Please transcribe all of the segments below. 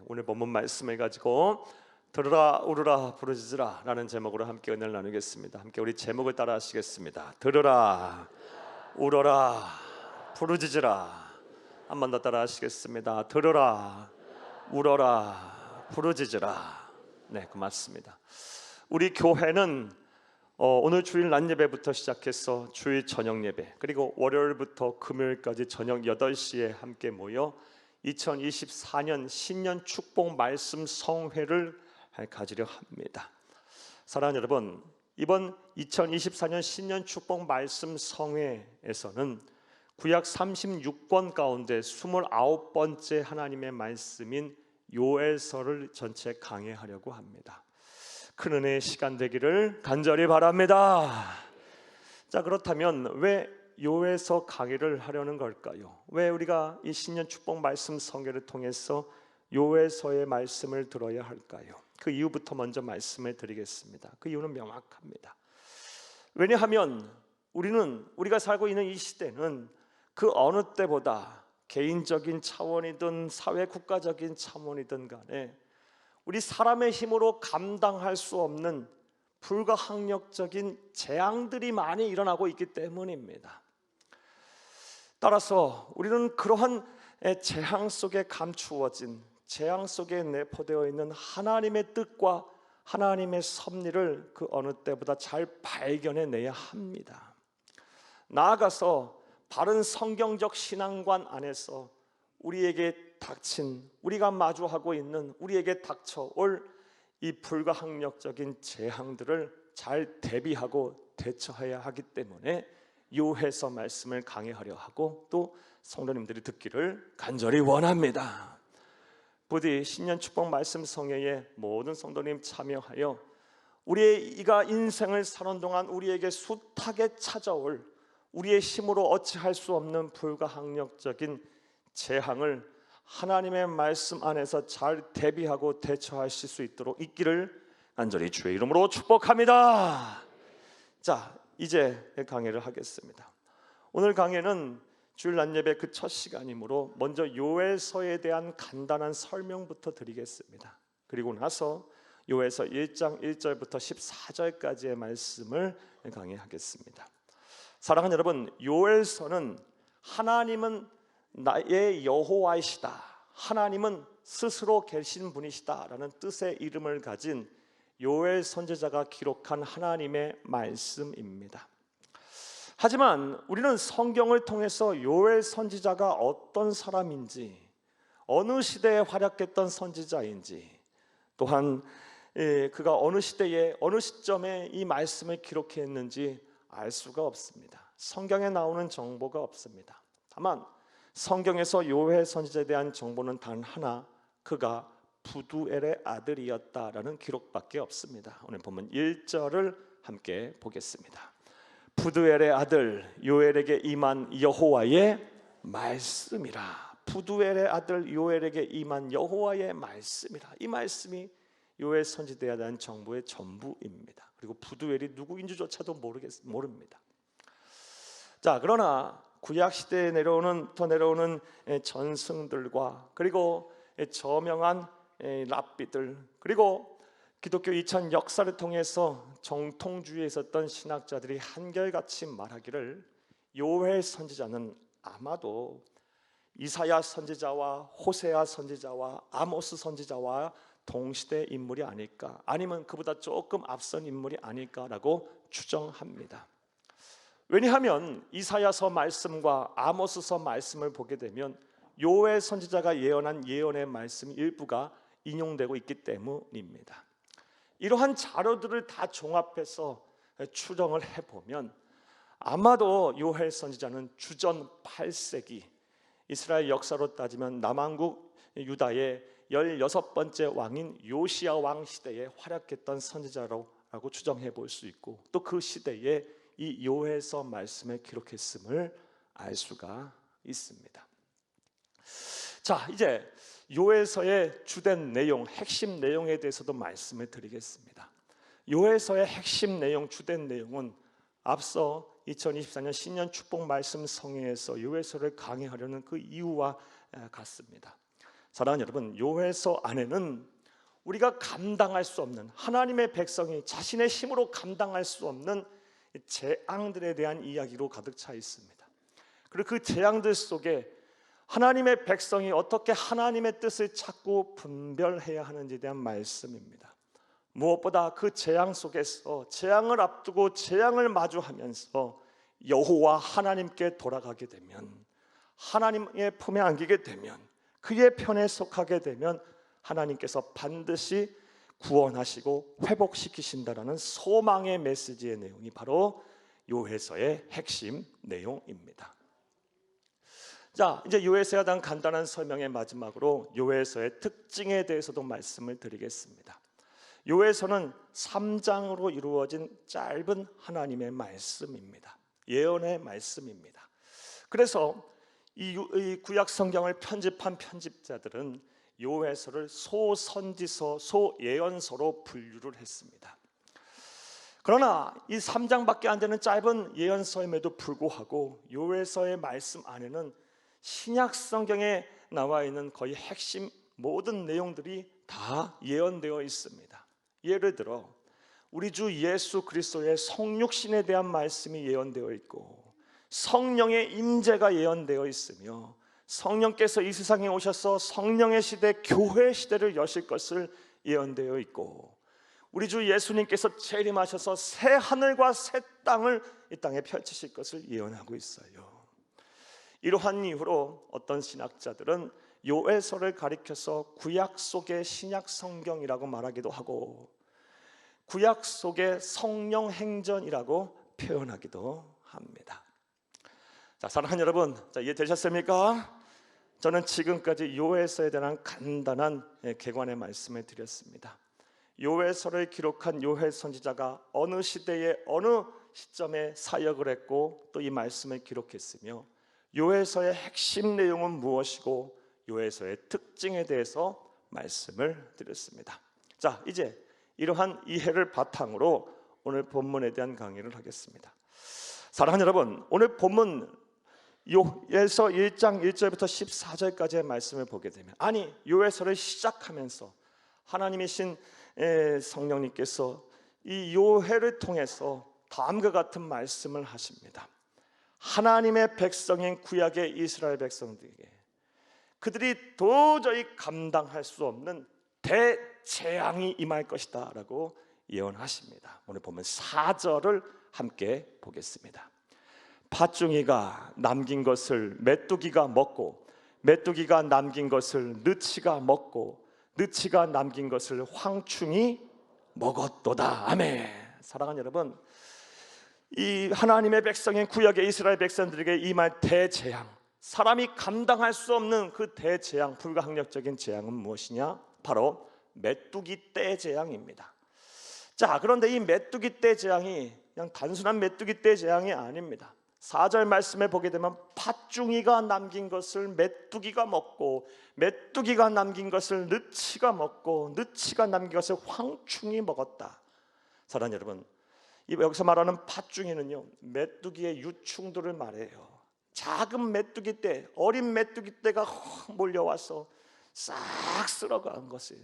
오늘 본문 말씀을 가지고 들으라 울으라 부르짖으라 라는 제목으로 함께 은혜를 나누겠습니다. 함께 우리 제목을 따라 하시겠습니다. 들으라 울어라 부르짖으라. 한 번 더 따라 하시겠습니다. 들으라 울어라 부르짖으라. 네, 고맙습니다. 우리 교회는 오늘 주일 낮 예배부터 시작해서 주일 저녁 예배, 그리고 월요일부터 금요일까지 저녁 8시에 함께 모여 2024년 신년 축복 말씀 성회를 가지려 합니다. 사랑하는 여러분, 이번 2024년 신년 축복 말씀 성회에서는 구약 36권 가운데 29번째 하나님의 말씀인 요엘서를 전체 강해하려고 합니다. 큰 은혜의 시간 되기를 간절히 바랍니다. 자, 그렇다면 왜 요엘서 강의를 하려는 걸까요? 왜 우리가 이 신년 축복 말씀 성회를 통해서 요엘서의 말씀을 들어야 할까요? 그 이유부터 먼저 말씀을 드리겠습니다. 그 이유는 명확합니다. 왜냐하면 우리가 살고 있는 이 시대는 그 어느 때보다 개인적인 차원이든 사회 국가적인 차원이든 간에 우리 사람의 힘으로 감당할 수 없는 불가항력적인 재앙들이 많이 일어나고 있기 때문입니다. 따라서 우리는 그러한 재앙 속에 감추어진, 재앙 속에 내포되어 있는 하나님의 뜻과 하나님의 섭리를 그 어느 때보다 잘 발견해내야 합니다. 나아가서 바른 성경적 신앙관 안에서 우리에게 닥친, 우리가 마주하고 있는, 우리에게 닥쳐올 이 불가항력적인 재앙들을 잘 대비하고 대처해야 하기 때문에 요엘서 말씀을 강해하려 하고 또 성도님들이 듣기를 간절히 원합니다. 부디 신년 축복 말씀 성회에 모든 성도님 참여하여 우리가 인생을 사는 동안 우리에게 숱하게 찾아올 우리의 힘으로 어찌할 수 없는 불가항력적인 재앙을 하나님의 말씀 안에서 잘 대비하고 대처하실 수 있도록 있기를 간절히 주의 이름으로 축복합니다. 자, 이제 강의를 하겠습니다. 오늘 강의는 주일 낮 예배 그 첫 시간이므로 먼저 요엘서에 대한 간단한 설명부터 드리겠습니다. 그리고 나서 요엘서 1장 1절부터 14절까지의 말씀을 강의하겠습니다. 사랑하는 여러분, 요엘서는 하나님은 나의 여호와이시다, 하나님은 스스로 계신 분이시다라는 뜻의 이름을 가진 요엘 선지자가 기록한 하나님의 말씀입니다. 하지만 우리는 성경을 통해서 요엘 선지자가 어떤 사람인지, 어느 시대에 활약했던 선지자인지, 또한 그가 어느 시대에 어느 시점에 이 말씀을 기록했는지 알 수가 없습니다. 성경에 나오는 정보가 없습니다. 다만 성경에서 요엘 선지자에 대한 정보는 단 하나, 그가 부두엘의 아들이었다라는 기록밖에 없습니다. 오늘 본문 1절을 함께 보겠습니다. 부두엘의 아들 요엘에게 임한 여호와의 말씀이라. 부두엘의 아들 요엘에게 임한 여호와의 말씀이라. 이 말씀이 요엘 선지자에 대한 정보의 전부입니다. 그리고 부두엘이 누구인지조차도 모릅니다. 자, 그러나 구약 시대에 더 내려오는 전승들과 그리고 저명한 랍비들, 그리고 기독교 2000 역사를 통해서 정통주의에 있었던 신학자들이 한결같이 말하기를 요엘 선지자는 아마도 이사야 선지자와 호세아 선지자와 아모스 선지자와 동시대 인물이 아닐까, 아니면 그보다 조금 앞선 인물이 아닐까라고 추정합니다. 왜냐하면 이사야서 말씀과 아모스서 말씀을 보게 되면 요엘 선지자가 예언한 예언의 말씀 일부가 인용되고 있기 때문입니다. 이러한 자료들을 다 종합해서 추정을 해보면 아마도 요엘 선지자는 주전 8세기 이스라엘 역사로 따지면 남왕국 유다의 16번째 왕인 요시야 왕 시대에 활약했던 선지자라고 추정해 볼 수 있고, 또 그 시대에 이 요엘서 말씀을 기록했음을 알 수가 있습니다. 자, 이제 요엘서의 주된 내용, 핵심 내용에 대해서도 말씀을 드리겠습니다. 요엘서의 핵심 내용, 주된 내용은 앞서 2024년 신년 축복 말씀 성회에서 요엘서를 강의하려는 그 이유와 같습니다. 사랑하는 여러분, 요해서 안에는 우리가 감당할 수 없는, 하나님의 백성이 자신의 힘으로 감당할 수 없는 재앙들에 대한 이야기로 가득 차 있습니다. 그리고 그 재앙들 속에 하나님의 백성이 어떻게 하나님의 뜻을 찾고 분별해야 하는지에 대한 말씀입니다. 무엇보다 그 재앙 속에서, 재앙을 앞두고 재앙을 마주하면서 여호와 하나님께 돌아가게 되면, 하나님의 품에 안기게 되면, 그의 편에 속하게 되면 하나님께서 반드시 구원하시고 회복시키신다라는 소망의 메시지의 내용이 바로 요해서의 핵심 내용입니다. 자, 이제 요해서에 대한 간단한 설명의 마지막으로 요해서의 특징에 대해서도 말씀을 드리겠습니다. 요해서는 3장으로 이루어진 짧은 하나님의 말씀입니다. 예언의 말씀입니다. 그래서 이 구약 성경을 편집한 편집자들은 요해서를 소선지서, 소예언서로 분류를 했습니다. 그러나 이 3장밖에 안 되는 짧은 예언서임에도 불구하고 요해서의 말씀 안에는 신약 성경에 나와 있는 거의 핵심 모든 내용들이 다 예언되어 있습니다. 예를 들어 우리 주 예수 그리스도의 성육신에 대한 말씀이 예언되어 있고, 성령의 임재가 예언되어 있으며, 성령께서 이 세상에 오셔서 성령의 시대, 교회 시대를 여실 것을 예언되어 있고, 우리 주 예수님께서 재림하셔서 새 하늘과 새 땅을 이 땅에 펼치실 것을 예언하고 있어요. 이러한 이유로 어떤 신학자들은 요해서를 가리켜서 구약 속의 신약 성경이라고 말하기도 하고, 구약 속의 성령 행전이라고 표현하기도 합니다. 자, 사랑하는 여러분, 이해되셨습니까? 저는 지금까지 요해서에 대한 간단한 개관의 말씀을 드렸습니다. 요해서를 기록한 요해 선지자가 어느 시대에 어느 시점에 사역을 했고 또 이 말씀을 기록했으며, 요해서의 핵심 내용은 무엇이고 요해서의 특징에 대해서 말씀을 드렸습니다. 자, 이제 이러한 이해를 바탕으로 오늘 본문에 대한 강의를 하겠습니다. 사랑하는 여러분, 오늘 본문 요해서 1장 1절부터 14절까지의 말씀을 보게 되면, 아니 요해서를 시작하면서 하나님이신 성령님께서 이 요해를 통해서 다음과 같은 말씀을 하십니다. 하나님의 백성인 구약의 이스라엘 백성들에게 그들이 도저히 감당할 수 없는 대재앙이 임할 것이다 라고 예언하십니다. 오늘 보면 4절을 함께 보겠습니다. 팥중이가 남긴 것을 메뚜기가 먹고, 메뚜기가 남긴 것을 느치가 먹고, 느치가 남긴 것을 황충이 먹었도다. 아멘. 사랑하는 여러분, 이 하나님의 백성인 구약의 이스라엘 백성들에게 임할 대재앙, 사람이 감당할 수 없는 그 대재앙, 불가항력적인 재앙은 무엇이냐? 바로 메뚜기 떼 재앙입니다. 자, 그런데 이 메뚜기 떼 재앙이 그냥 단순한 메뚜기 떼 재앙이 아닙니다. 4절 말씀에 보게 되면 팥중이가 남긴 것을 메뚜기가 먹고, 메뚜기가 남긴 것을 느치가 먹고, 느치가 남긴 것을 황충이 먹었다. 사랑하는 여러분, 여기서 말하는 팥중이는요, 메뚜기의 유충들을 말해요. 작은 메뚜기 떼, 어린 메뚜기 떼가 몰려와서 싹 쓸어간 것을,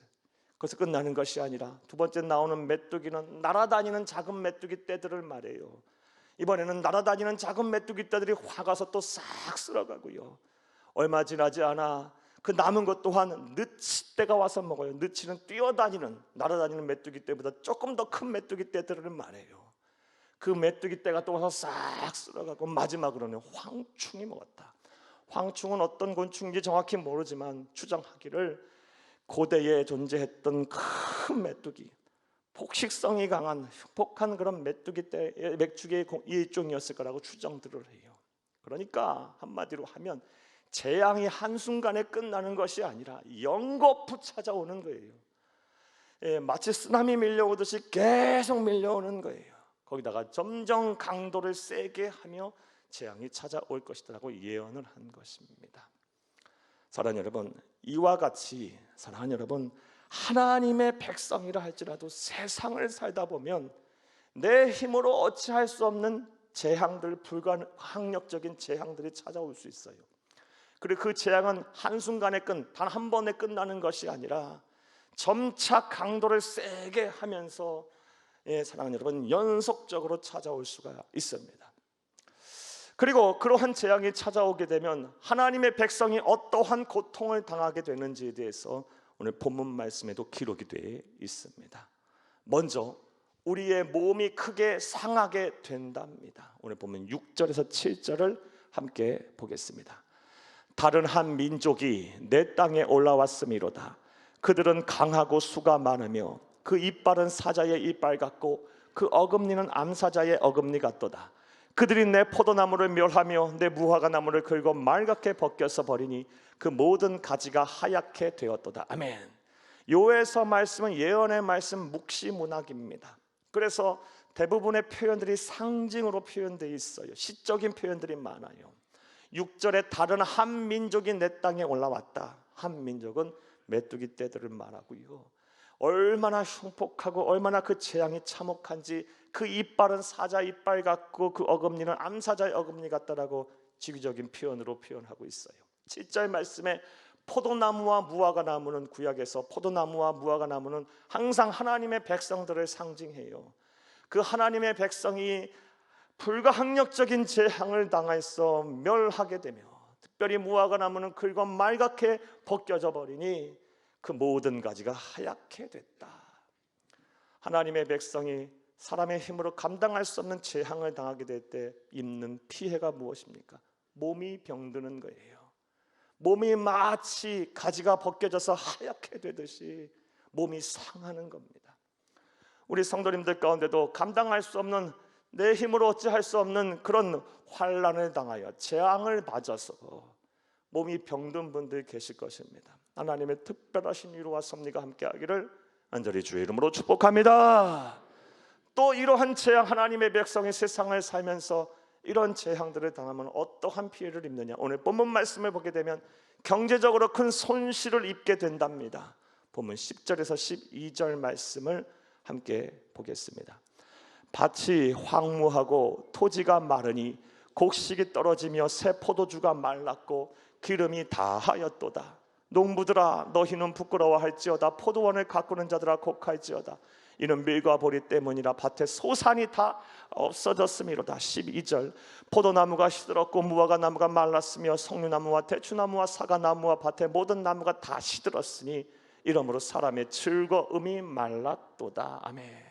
그것이 끝나는 것이 아니라 두 번째 나오는 메뚜기는 날아다니는 작은 메뚜기 떼들을 말해요. 이번에는 날아다니는 작은 메뚜기 떼들이 화가서 또 싹 쓸어가고요, 얼마 지나지 않아 그 남은 것 또한 느치떼가 와서 먹어요. 느치는 뛰어다니는, 날아다니는 메뚜기 떼보다 조금 더 큰 메뚜기 떼들을 말해요. 그 메뚜기 떼가 또 와서 싹 쓸어가고 마지막으로는 황충이 먹었다. 황충은 어떤 곤충인지 정확히 모르지만 추정하기를 고대에 존재했던 큰 메뚜기, 폭식성이 강한 흉폭한 그런 메뚜기의 일종이었을 거라고 추정들을 해요. 그러니까 한마디로 하면 재앙이 한순간에 끝나는 것이 아니라 연거푸 찾아오는 거예요. 마치 쓰나미 밀려오듯이 계속 밀려오는 거예요. 거기다가 점점 강도를 세게 하며 재앙이 찾아올 것이라고 예언을 한 것입니다. 사랑하는 여러분, 이와 같이 사랑하는 여러분, 하나님의 백성이라 할지라도 세상을 살다 보면 내 힘으로 어찌할 수 없는 재앙들, 불가항력적인 재앙들이 찾아올 수 있어요. 그리고 그 재앙은 한순간에 단 한 번에 끝나는 것이 아니라 점차 강도를 세게 하면서 사랑하는 여러분, 연속적으로 찾아올 수가 있습니다. 그리고 그러한 재앙이 찾아오게 되면 하나님의 백성이 어떠한 고통을 당하게 되는지에 대해서 오늘 본문 말씀에도 기록이 되어 있습니다. 먼저 우리의 몸이 크게 상하게 된답니다. 오늘 보면 6절에서 7절을 함께 보겠습니다. 다른 한 민족이 내 땅에 올라왔음이로다. 그들은 강하고 수가 많으며 그 이빨은 사자의 이빨 같고 그 어금니는 암사자의 어금니 같도다. 그들이 내 포도나무를 멸하며 내 무화과나무를 긁어 말갛게 벗겨서 버리니 그 모든 가지가 하얗게 되었도다. 아멘. 요에서 말씀은 예언의 말씀 묵시문학입니다. 그래서 대부분의 표현들이 상징으로 표현되어 있어요. 시적인 표현들이 많아요. 6절에 다른 한 민족이 내 땅에 올라왔다. 한 민족은 메뚜기 떼들을 말하고요. 얼마나 흉폭하고 얼마나 그 재앙이 참혹한지, 그 이빨은 사자 이빨 같고 그 어금니는 암사자의 어금니 같다라고 지구적인 표현으로 표현하고 있어요. 7절 말씀에 포도나무와 무화과나무는, 구약에서 포도나무와 무화과나무는 항상 하나님의 백성들을 상징해요. 그 하나님의 백성이 불가항력적인 재앙을 당해서 멸하게 되며, 특별히 무화과나무는 긁어 말갛게 벗겨져 버리니 그 모든 가지가 하얗게 됐다. 하나님의 백성이 사람의 힘으로 감당할 수 없는 재앙을 당하게 될 때 입는 피해가 무엇입니까? 몸이 병드는 거예요. 몸이 마치 가지가 벗겨져서 하얗게 되듯이 몸이 상하는 겁니다. 우리 성도님들 가운데도 감당할 수 없는, 내 힘으로 어찌할 수 없는 그런 환난을 당하여 재앙을 맞아서 몸이 병든 분들 계실 것입니다. 하나님의 특별하신 위로와 섭리가 함께하기를 간절히 주의 이름으로 축복합니다. 또 이러한 재앙, 하나님의 백성이 세상을 살면서 이런 재앙들을 당하면 어떠한 피해를 입느냐? 오늘 본문 말씀을 보게 되면 경제적으로 큰 손실을 입게 된답니다. 본문 10절에서 12절 말씀을 함께 보겠습니다. 밭이 황무하고 토지가 마르니 곡식이 떨어지며 새 포도주가 말랐고 기름이 다하였도다. 농부들아 너희는 부끄러워할지어다. 포도원을 가꾸는 자들아 곡할지어다. 이는 밀과 보리 때문이라 밭에 소산이 다 없어졌음이로다. 12절 포도나무가 시들었고 무화과나무가 말랐으며 석류나무와 대추나무와 사과나무와 밭의 모든 나무가 다 시들었으니 이러므로 사람의 즐거움이 말랐도다. 아멘.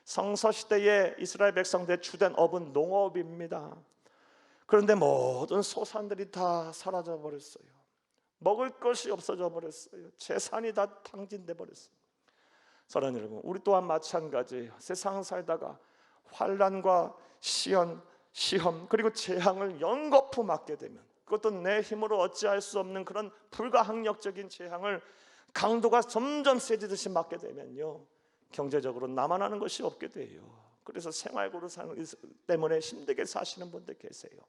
성서시대의 이스라엘 백성들의 주된 업은 농업입니다. 그런데 모든 소산들이 다 사라져 버렸어요. 먹을 것이 없어져 버렸어요. 재산이 다 탕진돼 버렸어요. 사랑하는 여러분, 우리 또한 마찬가지예요. 세상 살다가 환난과 시험 그리고 재앙을 연거푸 맞게 되면, 그것도 내 힘으로 어찌할 수 없는 그런 불가항력적인 재앙을 강도가 점점 세지듯이 맞게 되면요, 경제적으로 남아나는 것이 없게 돼요. 그래서 생활고를 사는 때문에 힘들게 사시는 분들 계세요.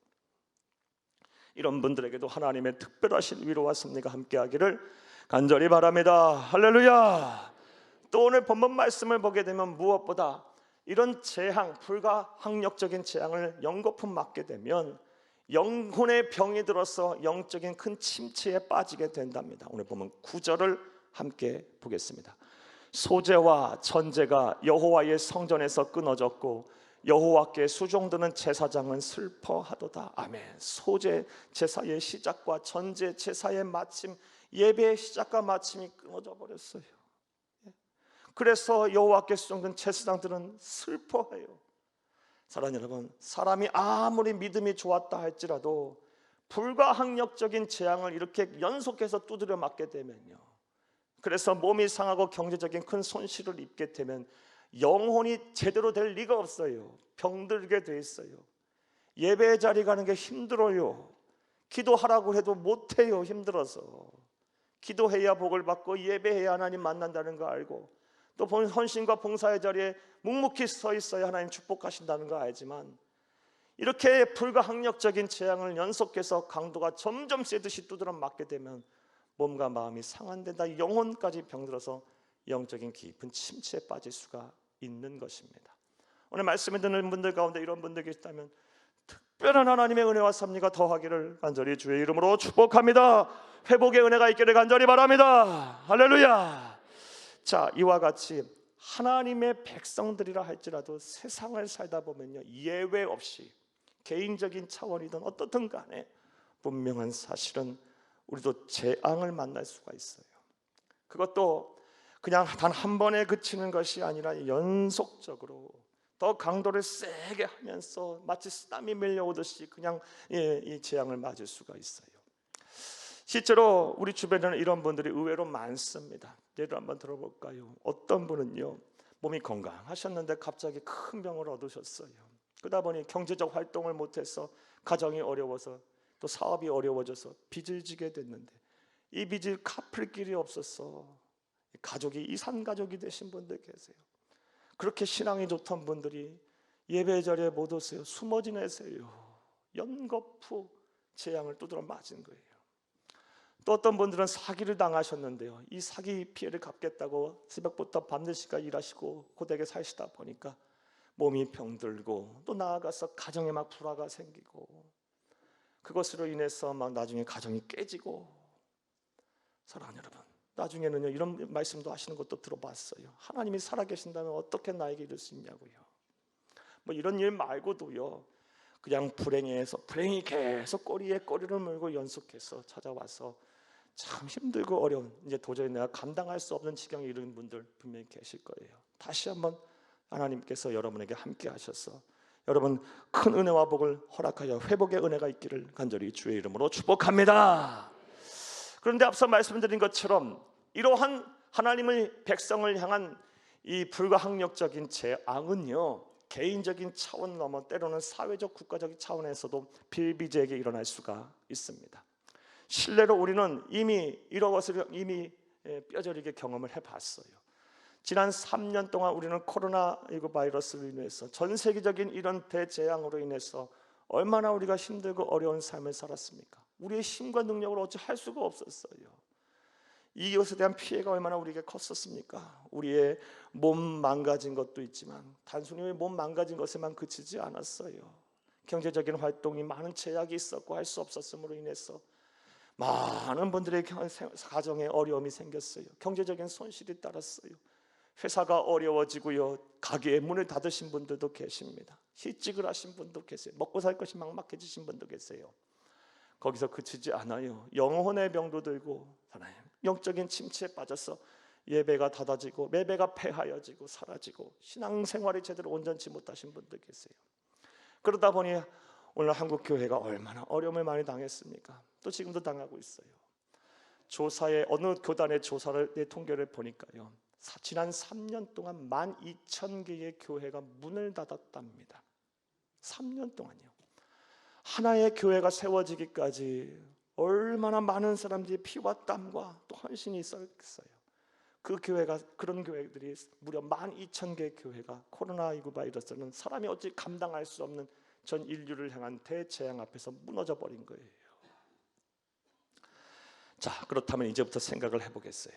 이런 분들에게도 하나님의 특별하신 위로와 섭리가 함께하기를 간절히 바랍니다. 할렐루야. 또 오늘 본문 말씀을 보게 되면 무엇보다 이런 재앙, 불가항력적인 재앙을 연거푸 맞게 되면 영혼의 병이 들어서 영적인 큰 침체에 빠지게 된답니다. 오늘 보면 9절을 함께 보겠습니다. 소재와 전제가 여호와의 성전에서 끊어졌고 여호와께 수종드는 제사장은 슬퍼하도다. 아멘. 소재 제사의 시작과 전제 제사의 마침, 예배의 시작과 마침이 끊어져 버렸어요. 그래서 여호와께 수종드는 제사장들은 슬퍼해요. 사랑하는 여러분, 사람이 아무리 믿음이 좋았다 할지라도 불가항력적인 재앙을 이렇게 연속해서 두드려 맞게 되면요, 그래서 몸이 상하고 경제적인 큰 손실을 입게 되면 영혼이 제대로 될 리가 없어요. 병들게 돼 있어요. 예배 자리 가는 게 힘들어요. 기도하라고 해도 못해요. 힘들어서. 기도해야 복을 받고 예배해야 하나님 만난다는 거 알고, 또 헌신과 봉사의 자리에 묵묵히 서 있어야 하나님 축복하신다는 거 알지만, 이렇게 불가항력적인 재앙을 연속해서 강도가 점점 세듯이 두드려 맞게 되면 몸과 마음이 상한데다 영혼까지 병들어서 영적인 깊은 침체에 빠질 수가 있는 것입니다. 오늘 말씀을 듣는 분들 가운데 이런 분들 계시다면 특별한 하나님의 은혜와 섭리가 더하기를 간절히 주의 이름으로 축복합니다. 회복의 은혜가 있기를 간절히 바랍니다. 할렐루야. 자, 이와 같이 하나님의 백성들이라 할지라도 세상을 살다 보면요, 예외 없이 개인적인 차원이든 어떻든 간에 분명한 사실은 우리도 재앙을 만날 수가 있어요. 그것도 그냥 단 한 번에 그치는 것이 아니라 연속적으로 더 강도를 세게 하면서 마치 쓰나미 밀려오듯이 그냥 이 재앙을 맞을 수가 있어요. 실제로 우리 주변에는 이런 분들이 의외로 많습니다. 예를 한번 들어볼까요? 어떤 분은요, 몸이 건강하셨는데 갑자기 큰 병을 얻으셨어요. 그러다 보니 경제적 활동을 못해서 가정이 어려워서 또 사업이 어려워져서 빚을 지게 됐는데 이 빚을 갚을 길이 없어서 가족이 이산가족이 되신 분들 계세요. 그렇게 신앙이 좋던 분들이 예배 자리에 못 오세요. 숨어 지내세요. 연거푸 재앙을 두드러 맞은 거예요. 또 어떤 분들은 사기를 당하셨는데요, 이 사기 피해를 갚겠다고 새벽부터 밤늦게까지 일하시고 고되게 사시다 보니까 몸이 병들고 또 나아가서 가정에 막 불화가 생기고 그것으로 인해서 막 나중에 가정이 깨지고. 사랑하는 여러분, 나중에는요 이런 말씀도 하시는 것도 들어봤어요. 하나님이 살아계신다면 어떻게 나에게 이럴 수 있냐고요. 뭐 이런 일 말고도요, 그냥 불행이 계속 꼬리에 꼬리를 물고 연속해서 찾아와서 참 힘들고 어려운, 이제 도저히 내가 감당할 수 없는 지경에 이른 분들 분명히 계실 거예요. 다시 한번 하나님께서 여러분에게 함께 하셔서 여러분 큰 은혜와 복을 허락하여 회복의 은혜가 있기를 간절히 주의 이름으로 축복합니다. 그런데 앞서 말씀드린 것처럼 이러한 하나님의 백성을 향한 이 불가항력적인 재앙은요, 개인적인 차원 넘어 때로는 사회적 국가적인 차원에서도 비일비재하게 일어날 수가 있습니다. 실례로 우리는 이미 이런 것을 이미 뼈저리게 경험을 해봤어요. 지난 3년 동안 우리는 코로나19 바이러스로 인해서 전 세계적인 이런 대재앙으로 인해서 얼마나 우리가 힘들고 어려운 삶을 살았습니까? 우리의 힘과 능력으로 어찌 할 수가 없었어요. 이것에 대한 피해가 얼마나 우리에게 컸었습니까? 우리의 몸 망가진 것도 있지만 단순히 몸 망가진 것에만 그치지 않았어요. 경제적인 활동이 많은 제약이 있었고 할 수 없었음으로 인해서 많은 분들의 가정에 어려움이 생겼어요. 경제적인 손실이 따랐어요. 회사가 어려워지고요, 가게의 문을 닫으신 분들도 계십니다. 실직을 하신 분도 계세요. 먹고 살 것이 막막해지신 분도 계세요. 거기서 그치지 않아요. 영혼의 병도 들고 하나님 영적인 침체에 빠져서 예배가 닫아지고 매배가 폐하여지고 사라지고 신앙생활이 제대로 온전치 못하신 분들 계세요. 그러다 보니 오늘 한국 교회가 얼마나 어려움을 많이 당했습니까? 또 지금도 당하고 있어요. 조사에 어느 교단의 조사를 통계를 보니까요, 지난 3년 동안 12,000개의 교회가 문을 닫았답니다. 3년 동안요. 하나의 교회가 세워지기까지 얼마나 많은 사람들이 피와 땀과 또 헌신이 있었겠어요. 그 교회가, 그런 교회들이 무려 12,000개의 교회가 코로나19 바이러스는 사람이 어찌 감당할 수 없는 전 인류를 향한 대재앙 앞에서 무너져 버린 거예요. 자, 그렇다면 이제부터 생각을 해보겠어요.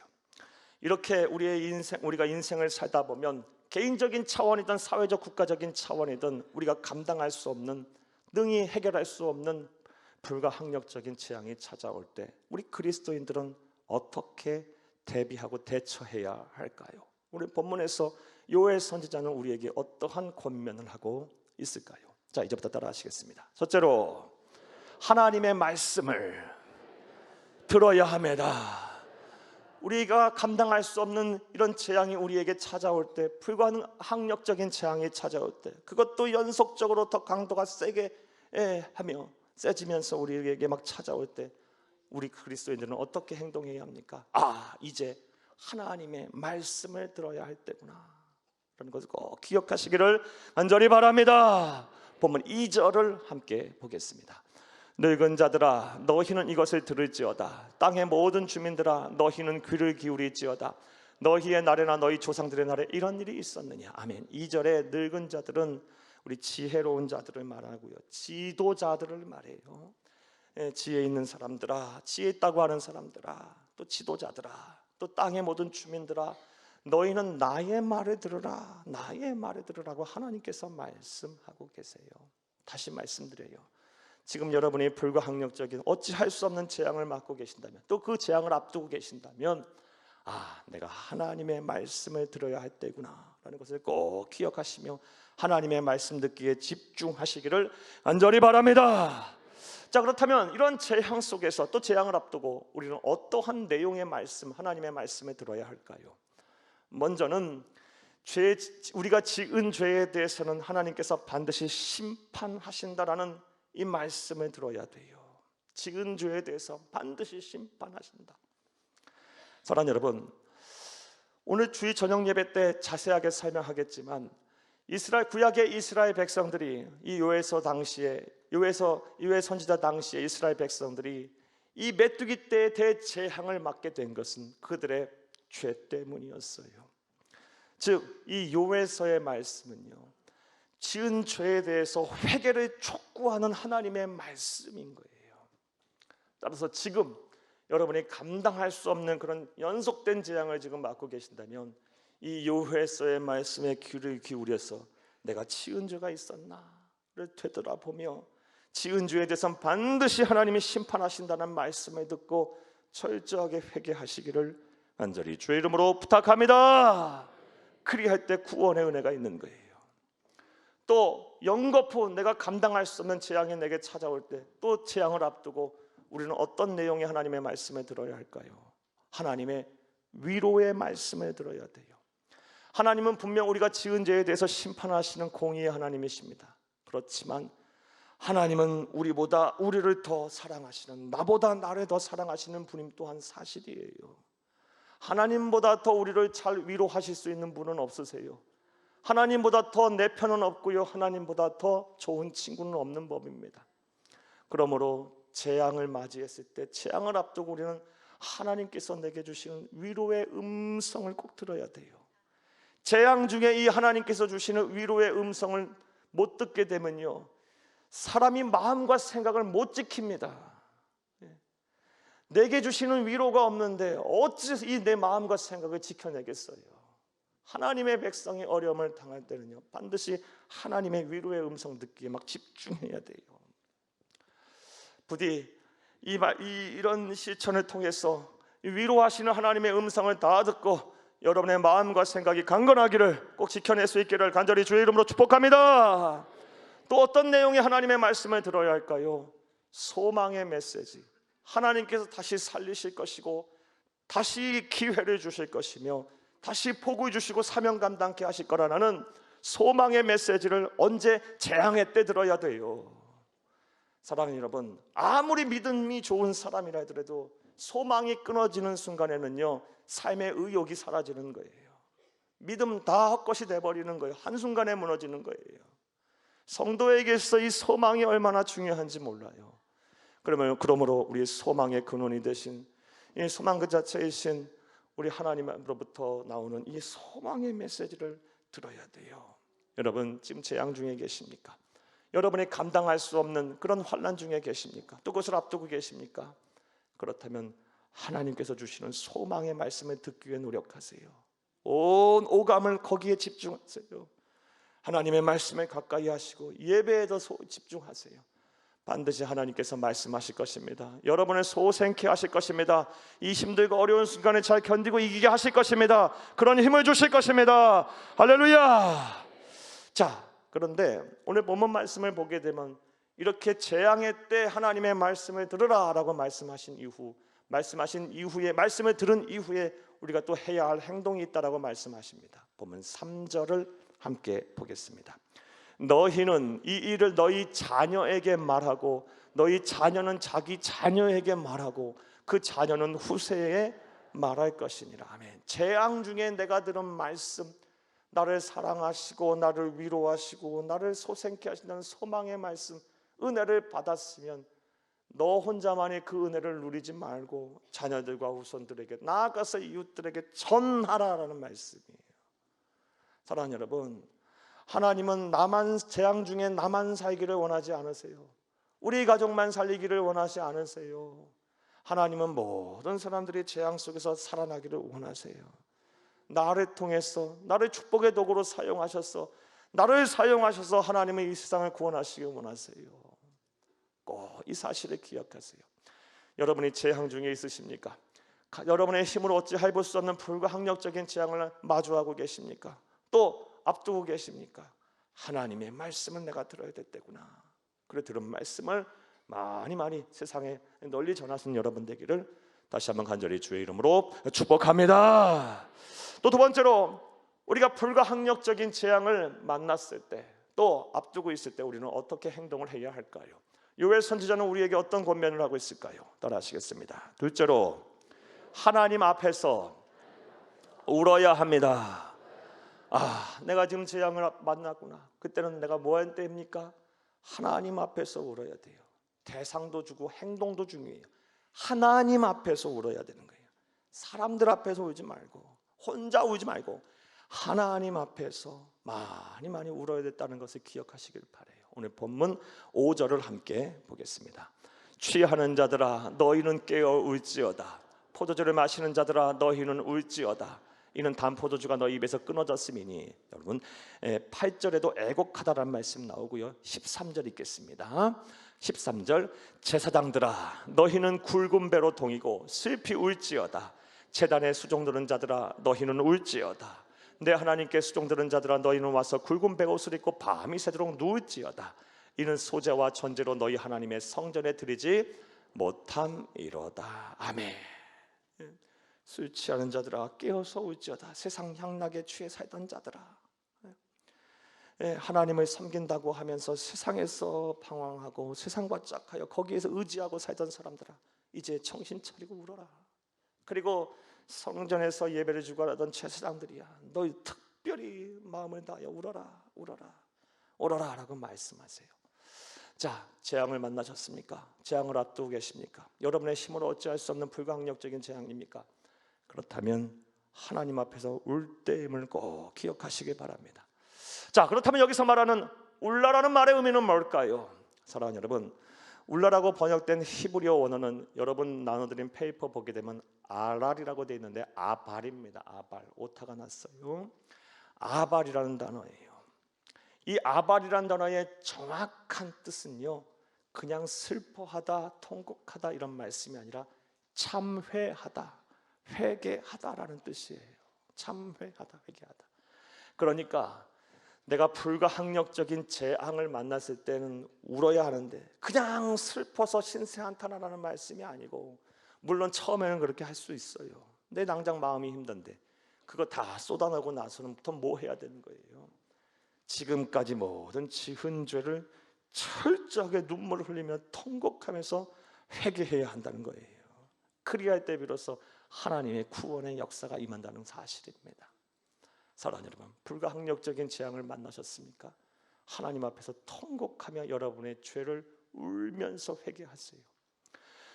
이렇게 우리가 인생을 살다 보면 개인적인 차원이든 사회적 국가적인 차원이든 우리가 감당할 수 없는, 능히 해결할 수 없는 불가항력적인 재앙이 찾아올 때 우리 그리스도인들은 어떻게 대비하고 대처해야 할까요? 우리 본문에서 요엘 선지자는 우리에게 어떠한 권면을 하고 있을까요? 자, 이제부터 따라하시겠습니다. 첫째로, 하나님의 말씀을 들어야 합니다. 우리가 감당할 수 없는 이런 재앙이 우리에게 찾아올 때, 불가항력적인 재앙이 찾아올 때, 그것도 연속적으로 더 강도가 세게 하며 세지면서 우리에게 막 찾아올 때 우리 그리스도인들은 어떻게 행동해야 합니까? 이제 하나님의 말씀을 들어야 할 때구나 라는 것을 꼭 기억하시기를 간절히 바랍니다. 본문 2절을 함께 보겠습니다. 늙은 자들아 너희는 이것을 들을지어다. 땅의 모든 주민들아 너희는 귀를 기울일지어다. 너희의 날에나 너희 조상들의 날에 이런 일이 있었느냐. 아멘. 2절에 늙은 자들은 우리 지혜로운 자들을 말하고요, 지도자들을 말해요. 지혜 있는 사람들아, 지혜 있다고 하는 사람들아, 또 지도자들아, 또 땅의 모든 주민들아, 너희는 나의 말을 들으라, 나의 말을 들으라고 하나님께서 말씀하고 계세요. 다시 말씀드려요. 지금 여러분이 불가항력적인 어찌할 수 없는 재앙을 맞고 계신다면, 또 그 재앙을 앞두고 계신다면, 내가 하나님의 말씀을 들어야 할 때구나 라는 것을 꼭 기억하시며 하나님의 말씀 듣기에 집중하시기를 간절히 바랍니다. 자, 그렇다면 이런 재앙 속에서, 또 재앙을 앞두고 우리는 어떠한 내용의 말씀, 하나님의 말씀을 들어야 할까요? 먼저는 우리가 지은 죄에 대해서는 하나님께서 반드시 심판하신다라는 이 말씀을 들어야 돼요. 지은 죄에 대해서 반드시 심판하신다. 사랑하는 여러분, 오늘 주일 저녁 예배 때 자세하게 설명하겠지만, 구약의 이스라엘 백성들이 이 요에서 선지자 당시에 이스라엘 백성들이 이 메뚜기 때의 대재앙을 맞게 된 것은 그들의 죄 때문이었어요. 즉, 이 요에서의 말씀은요, 지은 죄에 대해서 회개를 촉구하는 하나님의 말씀인 거예요. 따라서 지금 여러분이 감당할 수 없는 그런 연속된 재앙을 지금 맞고 계신다면, 이 요회서의 말씀에 귀를 기울여서 내가 지은 죄가 있었나를 되돌아보며 지은 죄에 대해서는 반드시 하나님이 심판하신다는 말씀을 듣고 철저하게 회개하시기를 간절히 주의 이름으로 부탁합니다. 그리할 때 구원의 은혜가 있는 거예요. 또 영거푸 내가 감당할 수 없는 재앙이 내게 찾아올 때, 또 재앙을 앞두고 우리는 어떤 내용의 하나님의 말씀을 들어야 할까요? 하나님의 위로의 말씀을 들어야 돼요. 하나님은 분명 우리가 지은 죄에 대해서 심판하시는 공의의 하나님이십니다. 그렇지만 하나님은 우리를 더 사랑하시는, 나보다 나를 더 사랑하시는 분임 또한 사실이에요. 하나님보다 더 우리를 잘 위로하실 수 있는 분은 없으세요. 하나님보다 더 내 편은 없고요, 하나님보다 더 좋은 친구는 없는 법입니다. 그러므로 재앙을 맞이했을 때, 재앙을 앞두고 우리는 하나님께서 내게 주시는 위로의 음성을 꼭 들어야 돼요. 재앙 중에 이 하나님께서 주시는 위로의 음성을 못 듣게 되면요, 사람이 마음과 생각을 못 지킵니다. 내게 주시는 위로가 없는데 어찌 이 내 마음과 생각을 지켜내겠어요? 하나님의 백성이 어려움을 당할 때는요, 반드시 하나님의 위로의 음성 듣기에 막 집중해야 돼요. 부디 이런 실천을 통해서 위로하시는 하나님의 음성을 다 듣고 여러분의 마음과 생각이 강건하기를, 꼭 지켜낼 수 있기를 간절히 주의 이름으로 축복합니다. 또 어떤 내용의 하나님의 말씀을 들어야 할까요? 소망의 메시지. 하나님께서 다시 살리실 것이고 다시 기회를 주실 것이며 다시 복을 주시고 사명 감당케 하실 거라는 소망의 메시지를 언제 재앙의 때 들어야 돼요. 사랑하는 여러분, 아무리 믿음이 좋은 사람이라 하더라도 소망이 끊어지는 순간에는요, 삶의 의욕이 사라지는 거예요. 믿음 다 헛것이 돼버리는 거예요. 한순간에 무너지는 거예요. 성도에게서 이 소망이 얼마나 중요한지 몰라요. 그러므로 우리의 소망의 근원이 되신, 이 소망 그 자체이신 우리 하나님으로부터 나오는 이 소망의 메시지를 들어야 돼요. 여러분, 지금 재앙 중에 계십니까? 여러분이 감당할 수 없는 그런 환난 중에 계십니까? 또 그것을 앞두고 계십니까? 그렇다면 하나님께서 주시는 소망의 말씀을 듣기 위해 노력하세요. 온 오감을 거기에 집중하세요. 하나님의 말씀을 가까이 하시고 예배에도 집중하세요. 반드시 하나님께서 말씀하실 것입니다. 여러분을 소생케 하실 것입니다. 이 힘들고 어려운 순간을 잘 견디고 이기게 하실 것입니다. 그런 힘을 주실 것입니다. 할렐루야. 자, 그런데 오늘 본문 말씀을 보게 되면 이렇게 재앙의 때 하나님의 말씀을 들으라 라고 말씀하신 이후에 말씀을 들은 이후에 우리가 또 해야 할 행동이 있다라고 말씀하십니다. 보면 3절을 함께 보겠습니다. 너희는 이 일을 너희 자녀에게 말하고 너희 자녀는 자기 자녀에게 말하고 그 자녀는 후세에 말할 것이니라. 아멘. 재앙 중에 내가 들은 말씀, 나를 사랑하시고 나를 위로하시고 나를 소생케 하신다는 소망의 말씀, 은혜를 받았으면 너 혼자만이 그 은혜를 누리지 말고 자녀들과 후손들에게, 나아가서 이웃들에게 전하라라는 말씀이에요. 사랑하는 여러분, 하나님은 나만 재앙 중에 나만 살기를 원하지 않으세요. 우리 가족만 살리기를 원하지 않으세요. 하나님은 모든 사람들이 재앙 속에서 살아나기를 원하세요. 나를 통해서, 나를 축복의 도구로 사용하셔서, 나를 사용하셔서 하나님은 이 세상을 구원하시길 원하세요. 꼭 이 사실을 기억하세요. 여러분이 재앙 중에 있으십니까? 여러분의 힘으로 어찌 해볼 수 없는 불가항력적인 재앙을 마주하고 계십니까? 또 앞두고 계십니까? 하나님의 말씀은 내가 들어야 됐대구나. 그래 들은 말씀을 많이 세상에 널리 전하신 여러분 되기를 다시 한번 간절히 주의 이름으로 축복합니다. 또 두 번째로, 우리가 불가항력적인 재앙을 만났을 때, 또 앞두고 있을 때 우리는 어떻게 행동을 해야 할까요? 요엘 선지자는 우리에게 어떤 권면을 하고 있을까요? 따라하시겠습니다. 둘째로, 하나님 앞에서 울어야 합니다. 내가 지금 재앙을 만났구나. 그때는 내가 뭐 할 때입니까? 하나님 앞에서 울어야 돼요. 대상도 주고 행동도 중요해요. 하나님 앞에서 울어야 되는 거예요. 사람들 앞에서 울지 말고, 혼자 울지 말고 하나님 앞에서 많이 울어야 됐다는 것을 기억하시길 바라요. 오늘 본문 5절을 함께 보겠습니다. 취하는 자들아 너희는 깨어 울지어다. 포도주를 마시는 자들아 너희는 울지어다. 이는 단 포도주가 너희 입에서 끊어졌음이니. 여러분 8절에도 애곡하다라는 말씀 나오고요. 13절 읽겠습니다. 13절, 제사장들아 너희는 굵은 배로 동이고 슬피 울지어다. 제단에 수종드는 자들아 너희는 울지어다. 내 하나님께 수종드는 자들아 너희는 와서 굵은 배옷을 입고 밤이 새도록 누울지어다. 이는 소재와 전제로 너희 하나님의 성전에 드리지 못함이로다. 아멘. 술 취하는 자들아 깨어서 울지어다. 세상 향락에 취해 살던 자들아, 하나님을 섬긴다고 하면서 세상에서 방황하고 세상과 짝하여 거기에서 의지하고 살던 사람들아, 이제 정신 차리고 울어라. 그리고 성전에서 예배를 주고 하던 제사장들이야, 너희 특별히 마음을 다하여 울어라, 울어라, 울어라 라고 말씀하세요. 자, 재앙을 만나셨습니까? 재앙을 앞두고 계십니까? 여러분의 힘으로 어찌할 수 없는 불가항력적인 재앙입니까? 그렇다면 하나님 앞에서 울 때임을 꼭 기억하시기 바랍니다. 자, 그렇다면 여기서 말하는 울라라는 말의 의미는 뭘까요? 사랑하는 여러분, 울라라고 번역된 히브리어 원어는 여러분 나눠드린 페이퍼 보게 되면 아랄이라고 되어 있는데 아발입니다. 아발, 오타가 났어요. 아발이라는 단어예요. 이 아발이라는 단어의 정확한 뜻은요, 그냥 슬퍼하다, 통곡하다 이런 말씀이 아니라 참회하다, 회개하다라는 뜻이에요. 참회하다, 회개하다. 그러니까 내가 불가항력적인 재앙을 만났을 때는 울어야 하는데 그냥 슬퍼서 신세한탄하라는 말씀이 아니고, 물론 처음에는 그렇게 할 수 있어요. 내 당장 마음이 힘든데 그거 다 쏟아내고 나서는부터 뭐 해야 되는 거예요? 지금까지 모든 지은 죄를 철저하게 눈물을 흘리며 통곡하면서 회개해야 한다는 거예요. 그리할 때 비로소 하나님의 구원의 역사가 임한다는 사실입니다. 사랑하는 여러분, 불가항력적인 재앙을 만나셨습니까? 하나님 앞에서 통곡하며 여러분의 죄를 울면서 회개하세요.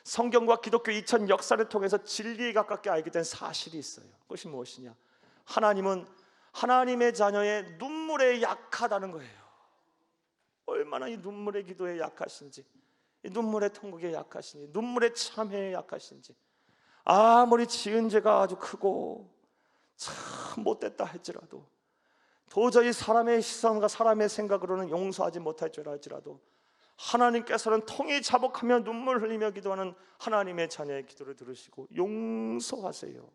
성경과 기독교 2000 역사를 통해서 진리에 가깝게 알게 된 사실이 있어요. 그것이 무엇이냐? 하나님은 하나님의 자녀의 눈물에 약하다는 거예요. 얼마나 이 눈물의 기도에 약하신지, 이 눈물의 통곡에 약하신지, 눈물의 참회에 약하신지. 아무리 지은 죄가 아주 크고 참 못됐다 할지라도, 도저히 사람의 시선과 사람의 생각으로는 용서하지 못할 줄 알지라도 하나님께서는 통이 자복하며 눈물 흘리며 기도하는 하나님의 자녀의 기도를 들으시고 용서하세요.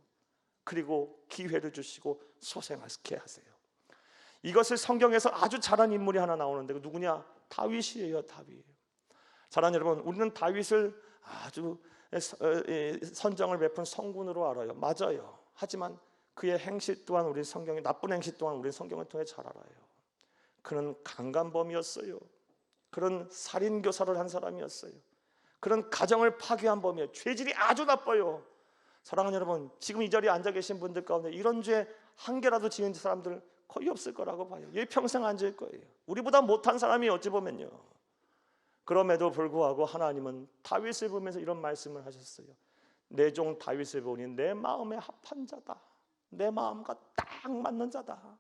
그리고 기회를 주시고 소생하게 하세요. 이것을 성경에서 아주 잘한 인물이 하나 나오는데, 그 누구냐? 다윗이에요. 다윗. 사랑하는 여러분, 우리는 다윗을 아주 선정을 베푼 성군으로 알아요. 맞아요. 하지만 그의 행실 또한 우리 성경의 나쁜 행실 또한 우리 성경을 통해 잘 알아요. 그는 강간범이었어요. 그런 살인교사를 한 사람이었어요. 그런 가정을 파괴한 범이에요. 죄질이 아주 나빠요. 사랑하는 여러분, 지금 이 자리에 앉아 계신 분들 가운데 이런 죄 한 개라도 지은 사람들 거의 없을 거라고 봐요. 얘 평생 안 지을 거예요. 우리보다 못한 사람이 어찌 보면요. 그럼에도 불구하고 하나님은 다윗을 보면서 이런 말씀을 하셨어요. 내 종 다윗을 보니 내 마음에 합한 자다, 내 마음과 딱 맞는 자다.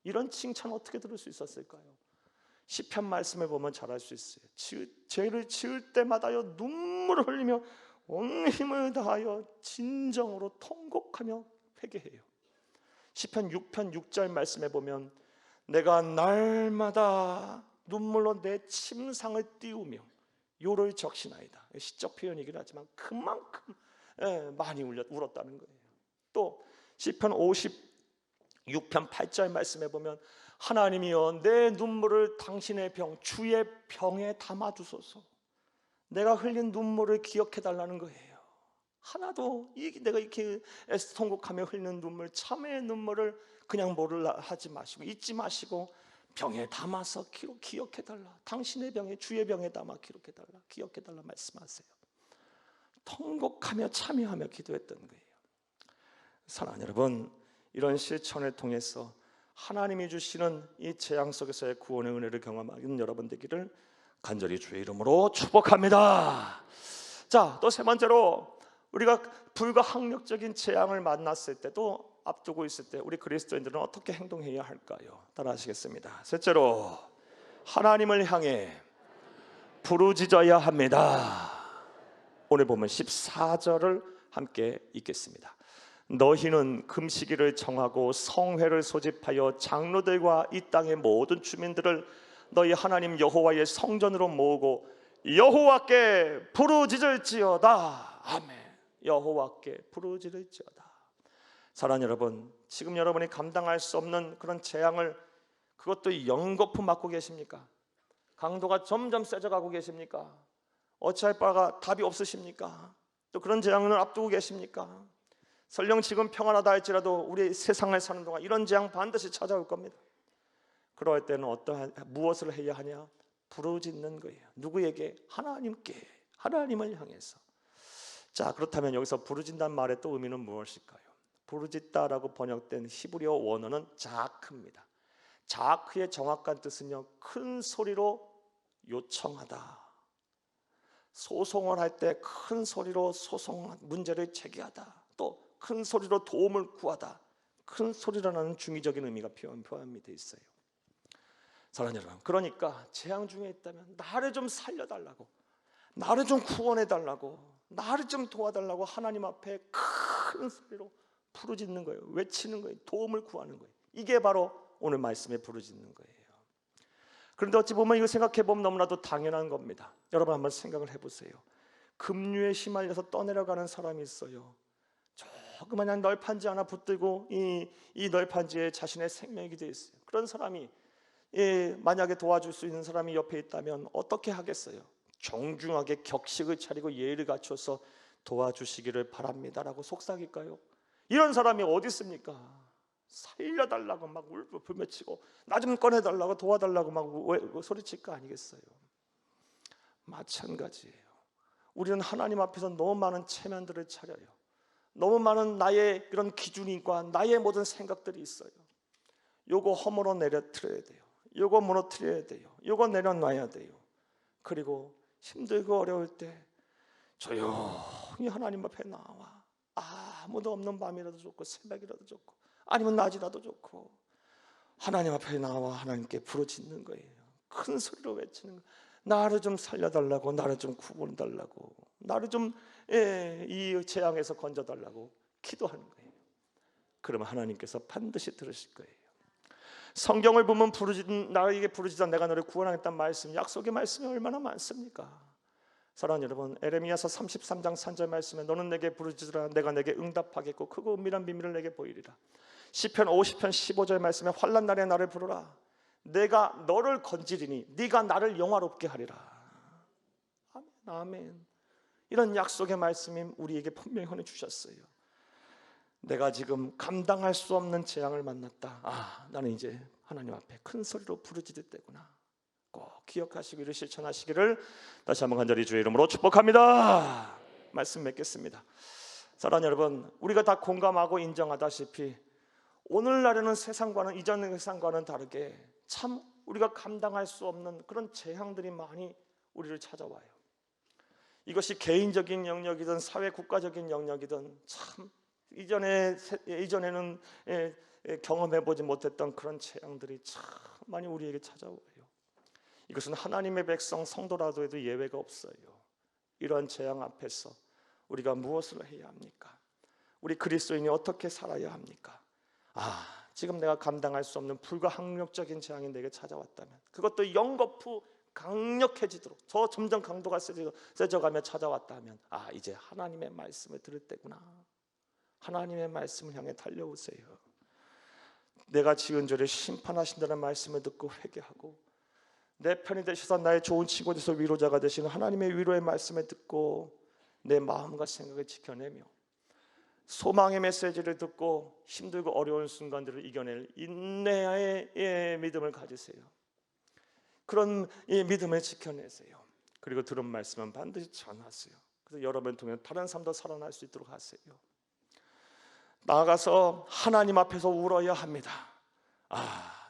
이런 칭찬 어떻게 들을 수 있었을까요? 시편 말씀을 보면 잘 알 수 있어요. 죄를 지을 때마다요 눈물을 흘리며 온 힘을 다하여 진정으로 통곡하며 회개해요. 시편 6편 6절 말씀에 보면 내가 날마다 눈물로 내 침상을 띄우며 요를 적시나이다. 시적 표현이긴 하지만 그만큼 많이 울었다는 거예요. 또 시편 56편 8절 말씀해 보면 하나님이여 내 눈물을 당신의 병 주의 병에 담아 두소서. 내가 흘린 눈물을 기억해 달라는 거예요. 하나도 내가 이렇게 애통곡하며 흘리는 눈물, 참회의 눈물을 그냥 모르라 하지 마시고 잊지 마시고 병에 담아서 기억해 달라. 당신의 병에 주의 병에 담아 기록해 달라. 기억해 달라 말씀하세요. 통곡하며 참여하며 기도했던 거예요. 사랑하는 여러분, 이런 실천을 통해서 하나님이 주시는 이 재앙 속에서의 구원의 은혜를 경험하는 여러분 되기를 간절히 주의 이름으로 축복합니다. 자, 또 세 번째로 우리가 불가항력적인 재앙을 만났을 때도 앞두고 있을 때 우리 그리스도인들은 어떻게 행동해야 할까요? 따라하시겠습니다. 셋째로 하나님을 향해 부르짖어야 합니다. 오늘 보면 14절을 함께 읽겠습니다. 너희는 금식일을 정하고 성회를 소집하여 장로들과 이 땅의 모든 주민들을 너희 하나님 여호와의 성전으로 모으고 여호와께 부르짖을지어다. 아멘. 여호와께 부르짖을지어다. 사랑하는 여러분, 지금 여러분이 감당할 수 없는 그런 재앙을 그것도 연거푸 맞고 계십니까? 강도가 점점 세져가고 계십니까? 어찌할 바가 답이 없으십니까? 또 그런 재앙을 앞두고 계십니까? 설령 지금 평안하다 할지라도 우리 세상을 사는 동안 이런 재앙 반드시 찾아올 겁니다. 그럴 때는 무엇을 해야 하냐? 부르짖는 거예요. 누구에게? 하나님께, 하나님을 향해서. 자, 그렇다면 여기서 부르짖다는 말의 또 의미는 무엇일까요? 부르짖다라고 번역된 히브리어 원어는 자크입니다. 자크의 정확한 뜻은요, 큰 소리로 요청하다. 소송을 할 때 큰 소리로 문제를 제기하다. 또 큰 소리로 도움을 구하다. 큰 소리라는 중의적인 의미가 표현이 되어 있어요. 사랑하는 여러분, 그러니까 재앙 중에 있다면 나를 좀 살려달라고, 나를 좀 구원해달라고, 나를 좀 도와달라고 하나님 앞에 큰 소리로 부르짖는 거예요. 외치는 거예요. 도움을 구하는 거예요. 이게 바로 오늘 말씀에 부르짖는 거예요. 그런데 어찌 보면 이거 생각해 보면 너무나도 당연한 겁니다. 여러분 한번 생각을 해보세요. 급류에 휘말려서 떠내려가는 사람이 있어요. 조그마한 널판지 하나 붙들고 이 널판지에 자신의 생명이 되어 있어요. 그런 사람이 만약에 도와줄 수 있는 사람이 옆에 있다면 어떻게 하겠어요? 정중하게 격식을 차리고 예의를 갖춰서 도와주시기를 바랍니다라고 속삭일까요? 이런 사람이 어디 있습니까? 살려달라고 막 울부짖고 나 좀 꺼내달라고 도와달라고 막 소리칠 거 아니겠어요? 마찬가지예요. 우리는 하나님 앞에서 너무 많은 체면들을 차려요. 너무 많은 나의 그런 기준과 나의 모든 생각들이 있어요. 요거 허물어 내려뜨려야 돼요. 요거 무너뜨려야 돼요. 요거 내려놔야 돼요. 그리고 힘들고 어려울 때 조용히 하나님 앞에 나와 아무도 없는 밤이라도 좋고 새벽이라도 좋고 아니면 낮이라도 좋고 하나님 앞에 나와 하나님께 부르짖는 거예요. 큰 소리로 외치는 거예요. 나를 좀 살려달라고, 나를 좀 구원달라고, 나를 좀 이 재앙에서 건져달라고 기도하는 거예요. 그러면 하나님께서 반드시 들으실 거예요. 성경을 보면 나에게 부르짖어 내가 너를 구원하겠다는 말씀, 약속의 말씀이 얼마나 많습니까? 사랑하는 여러분, 에레미야서 33장 3절 말씀에 너는 내게 부르짖으라 내가 내게 응답하겠고 크고 은밀한 비밀을 내게 보이리라. 시편 50편 15절 말씀에 환난 날에 나를 부르라 내가 너를 건지리니 네가 나를 영화롭게 하리라. 아멘, 아멘. 이런 약속의 말씀이 우리에게 분명히 전해주셨어요. 내가 지금 감당할 수 없는 재앙을 만났다. 나는 이제 하나님 앞에 큰 소리로 부르짖을 때구나. 꼭 기억하시고 이를 실천하시기를 다시 한번 간절히 주의 이름으로 축복합니다. 말씀 맺겠습니다. 사랑하는 여러분, 우리가 다 공감하고 인정하다시피 오늘날에는 세상과는 이전의 세상과는 다르게 참 우리가 감당할 수 없는 그런 재앙들이 많이 우리를 찾아와요. 이것이 개인적인 영역이든 사회 국가적인 영역이든 참 이전에는 경험해보지 못했던 그런 재앙들이 참 많이 우리에게 찾아와요. 이것은 하나님의 백성 성도라도 해도 예외가 없어요. 이러한 재앙 앞에서 우리가 무엇을 해야 합니까? 우리 그리스도인이 어떻게 살아야 합니까? 지금 내가 감당할 수 없는 불가항력적인 재앙이 내게 찾아왔다면 그것도 연거푸 강력해지도록 저 점점 강도가 세져가며 찾아왔다 하면 이제 하나님의 말씀을 들을 때구나. 하나님의 말씀을 향해 달려오세요. 내가 지은 죄를 심판하신다는 말씀을 듣고 회개하고 내 편이 되셔서 나의 좋은 친구 되셔서 위로자가 되시는 하나님의 위로의 말씀을 듣고 내 마음과 생각을 지켜내며 소망의 메시지를 듣고 힘들고 어려운 순간들을 이겨낼 인내의 믿음을 가지세요. 그런 이 믿음을 지켜내세요. 그리고 들은 말씀은 반드시 전하세요. 그래서 여러분을 통해 다른 사람도 살아날 수 있도록 하세요. 나아가서 하나님 앞에서 울어야 합니다.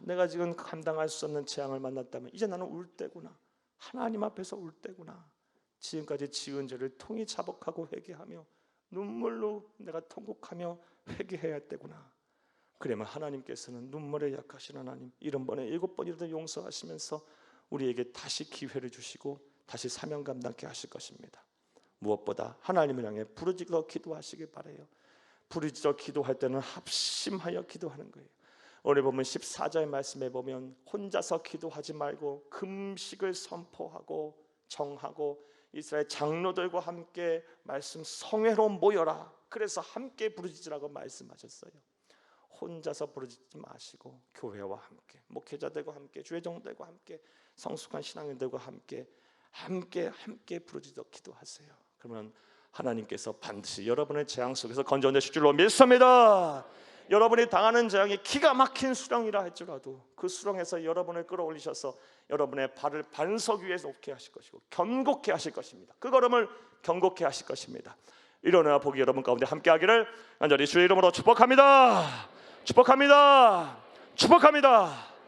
내가 지금 감당할 수 없는 재앙을 만났다면 이제 나는 울 때구나. 하나님 앞에서 울 때구나. 지금까지 지은 죄를 통히 자복하고 회개하며 눈물로 내가 통곡하며 회개해야 할 때구나. 그러면 하나님께서는 눈물에 약하신 하나님 70번에 7번이라도 용서하시면서 우리에게 다시 기회를 주시고 다시 사명 감당케 하실 것입니다. 무엇보다 하나님을 향해 부르짖어 기도하시길 바라요. 부르짖어 기도할 때는 합심하여 기도하는 거예요. 오늘 보면 14절 말씀에 보면 혼자서 기도하지 말고 금식을 선포하고 정하고 이스라엘 장로들과 함께 말씀 성회로 모여라. 그래서 함께 부르짖으라고 말씀하셨어요. 혼자서 부르짖지 마시고 교회와 함께 목회자들과 함께 주의 종들과 함께 성숙한 신앙인들과 함께 부르짖어 기도하세요. 그러면 하나님께서 반드시 여러분의 재앙 속에서 건져내실 줄로 믿습니다. 여러분이 당하는 재앙이 기가 막힌 수렁이라 할지라도 그 수렁에서 여러분을 끌어올리셔서 여러분의 발을 반석 위에 놓게 하실 것이고 견고케 하실 것입니다. 그 걸음을 견고케 하실 것입니다. 일어나 복이 여러분 가운데 함께하기를 간절히 주의 이름으로 축복합니다. 축복합니다. 축복합니다.